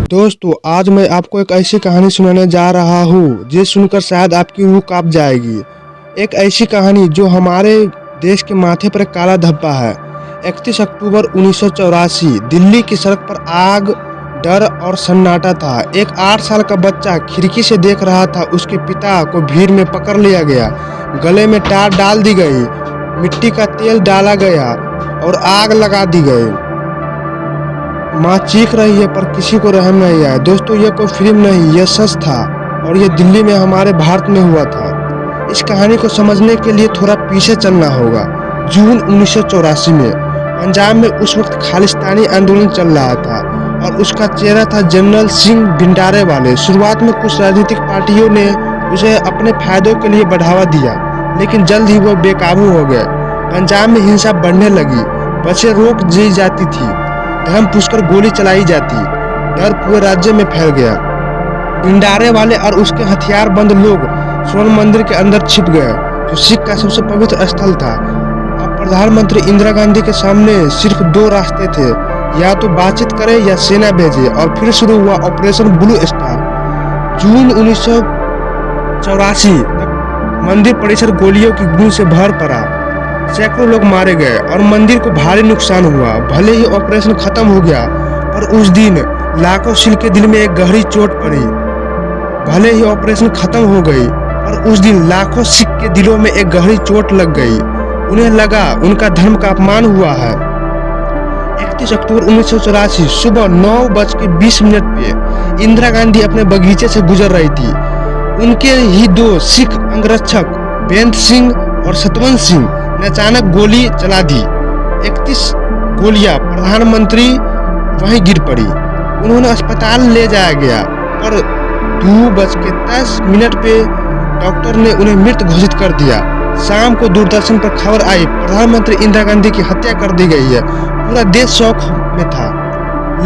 दोस्तों, आज मैं आपको एक ऐसी कहानी सुनाने जा रहा हूँ जिसे सुनकर शायद आपकी रूह कांप जाएगी। एक ऐसी कहानी जो हमारे देश के माथे पर एक काला धब्बा है। 31 अक्टूबर 1984 दिल्ली की सड़क पर आग, डर और सन्नाटा था। एक 8 साल का बच्चा खिड़की से देख रहा था। उसके पिता को भीड़ में पकड़ लिया गया, गले में टार डाल दी गई, मिट्टी का तेल डाला गया और आग लगा दी गई। माँ चीख रही है पर किसी को रहम नहीं आया। दोस्तों, यह कोई फिल्म नहीं, यह सच था और यह दिल्ली में हमारे भारत में हुआ था। इस कहानी को समझने के लिए थोड़ा पीछे चलना होगा। जून 1984 में पंजाब में उस वक्त खालिस्तानी आंदोलन चल रहा था और उसका चेहरा था जनरल सिंह भिंडरावाले। शुरुआत में कुछ राजनीतिक पार्टियों ने उसे अपने फायदों के लिए बढ़ावा दिया, लेकिन जल्द ही वो बेकाबू हो गए। पंजाब में हिंसा बढ़ने लगी, बसें रोक दी जाती थी, धर्म पूछकर गोली चलाई जाती, डर पूरे राज्य में फैल गया। भिंडरावाले और उसके हथियारबंद लोग स्वर्ण मंदिर के अंदर छिप गए, जो सिख का सबसे पवित्र स्थल था। अब प्रधानमंत्री इंदिरा गांधी के सामने सिर्फ 2 रास्ते थे, या तो बातचीत करें या सेना भेजे। और फिर शुरू हुआ ऑपरेशन ब्लू स्टार। जून 1984 तक मंदिर परिसर गोलियों की गूंज से भर पड़ा। सैकड़ों लोग मारे गए और मंदिर को भारी नुकसान हुआ। भले ही ऑपरेशन खत्म हो गया, पर उस दिन लाखों सिख के दिल में एक गहरी चोट पड़ी। भले ही ऑपरेशन खत्म हो गई, पर उस दिन लाखों सिख के दिलों में एक गहरी चोट लग गई। उन्हें लगा उनका धर्म का अपमान हुआ है। 31 अक्टूबर 1984 सुबह 9:20 पे इंदिरा गांधी अपने बगीचे से गुजर रही थी। उनके ही 2 सिख अंगरक्षक बेंत सिंह और सतवंत सिंह ने अचानक गोली चला दी। 31 गोलियां प्रधानमंत्री वहीं गिर पड़ी। उन्होंने अस्पताल ले जाया गया, पर 2:10 पे डॉक्टर ने उन्हें मृत घोषित कर दिया। शाम को दूरदर्शन पर खबर आई, प्रधानमंत्री इंदिरा गांधी की हत्या कर दी गई है। पूरा देश शौक में था,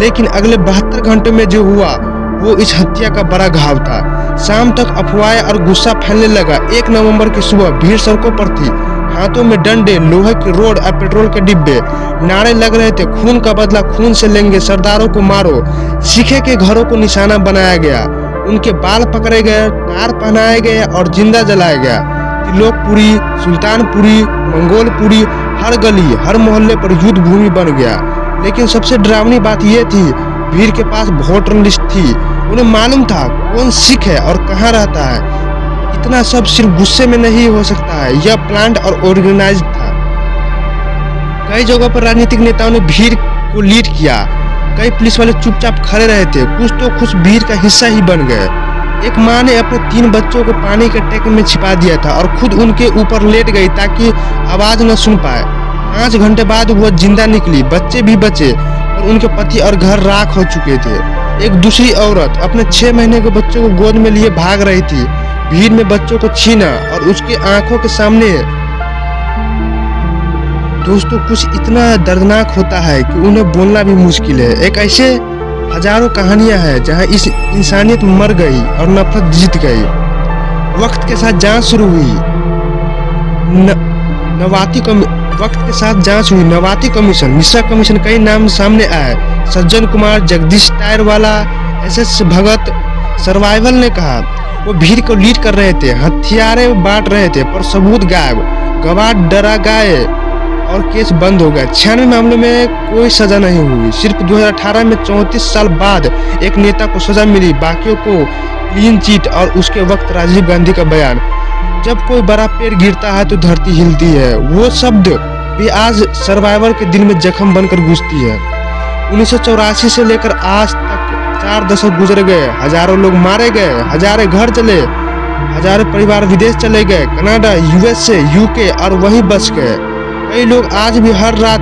लेकिन अगले 72 घंटों में जो हुआ वो इस हत्या का बड़ा घाव था। शाम तक अफवाहें और गुस्सा फैलने लगा। 1 नवंबर की सुबह भीड़ सड़कों पर थी, हाथों में डंडे, लोहे की रोड और पेट्रोल के डिब्बे। नारे लग रहे थे, खून का बदला खून से लेंगे, सरदारों को मारो। सिखे के घरों को निशाना बनाया गया, उनके बाल पकड़े गए, तार पहनाए गए और जिंदा जलाया गया। तिलोकपुरी, सुल्तानपुरी, मंगोलपुरी, हर गली हर मोहल्ले पर युद्ध भूमि बन गया। लेकिन सबसे डरावनी बात यह थी, भीड़ के पास वोटर लिस्ट थी। उन्हें मालूम था कौन सिख है और कहाँ रहता है। इतना सब सिर्फ गुस्से में नहीं हो सकता है, यह प्लान्ड और ऑर्गेनाइज्ड था। कई जगहों पर राजनीतिक नेताओं ने भीड़ को लीड किया। कई पुलिस वाले चुपचाप खड़े रहे थे, कुछ भीड़ का हिस्सा ही बन गए। एक माँ ने अपने 3 बच्चों को पानी के टैंक में छिपा दिया था और खुद उनके ऊपर लेट गई ताकि आवाज न सुन पाए। 5 घंटे बाद वह जिंदा निकली। बच्चे भी बचे और उनके पति और घर राख हो चुके थे। एक दूसरी औरत अपने 6 महीने के बच्चों को गोद में लिए भाग रही थी। भीड़ में बच्चों को छीना और उसकी आंखों के सामने। दोस्तों, कुछ इतना दर्दनाक होता है कि उन्हें बोलना भी मुश्किल है। एक ऐसे हजारों कहानियां हैं जहां इस इंसानियत मर गई और नफरत जीत गई। वक्त के साथ जांच शुरू हुई। वक्त के साथ जांच हुई। नवाती कमीशन, मिश्रा कमीशन, कई नाम सामने आए। सज्जन कुमार, जगदीश टायरवाला, SS भगत। सर्वाइवल ने कहा वो भीड़ को लीड कर रहे थे, हथियारें बांट रहे थे, पर सबूत गायब, गवाह डरा गए और केस बंद हो गया। 96 मामलों में कोई सजा नहीं हुई। सिर्फ 2018 में 34 साल बाद एक नेता को सजा मिली, बाकियों को क्लीन चिट। और उसके वक्त राजीव गांधी का बयान, जब कोई बड़ा पेड़ गिरता है तो धरती हिलती है, वो शब्द भी आज सर्वाइवर के दिल में जख्म बनकर घुसती है। 1984 से लेकर आज तक 4 दशक गुजर गए। हजारों लोग मारे गए, हजारों घर चले, हजारों परिवार विदेश चले गए, कनाडा, USA, UK और वहीं बच गए। कई लोग आज भी हर रात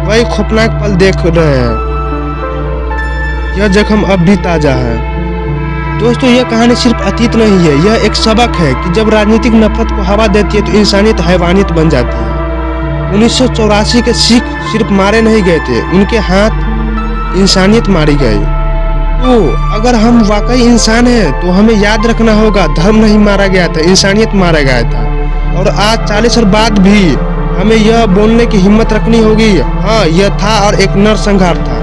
वही खौफनाक पल देख रहे हैं। यह जख्म अब भी ताजा है। दोस्तों, यह कहानी सिर्फ अतीत नहीं है, यह एक सबक है कि जब राजनीतिक नफरत को हवा देती है तो इंसानियत हैवानियत बन जाती है। 1984 के सिख सिर्फ मारे नहीं गए थे, उनके हाथ इंसानियत मारी गई। तो अगर हम वाकई इंसान हैं तो हमें याद रखना होगा, धर्म नहीं मारा गया था, इंसानियत मारा गया था। और आज 40 साल बाद भी हमें यह बोलने की हिम्मत रखनी होगी, हाँ यह था और एक नरसंहार था।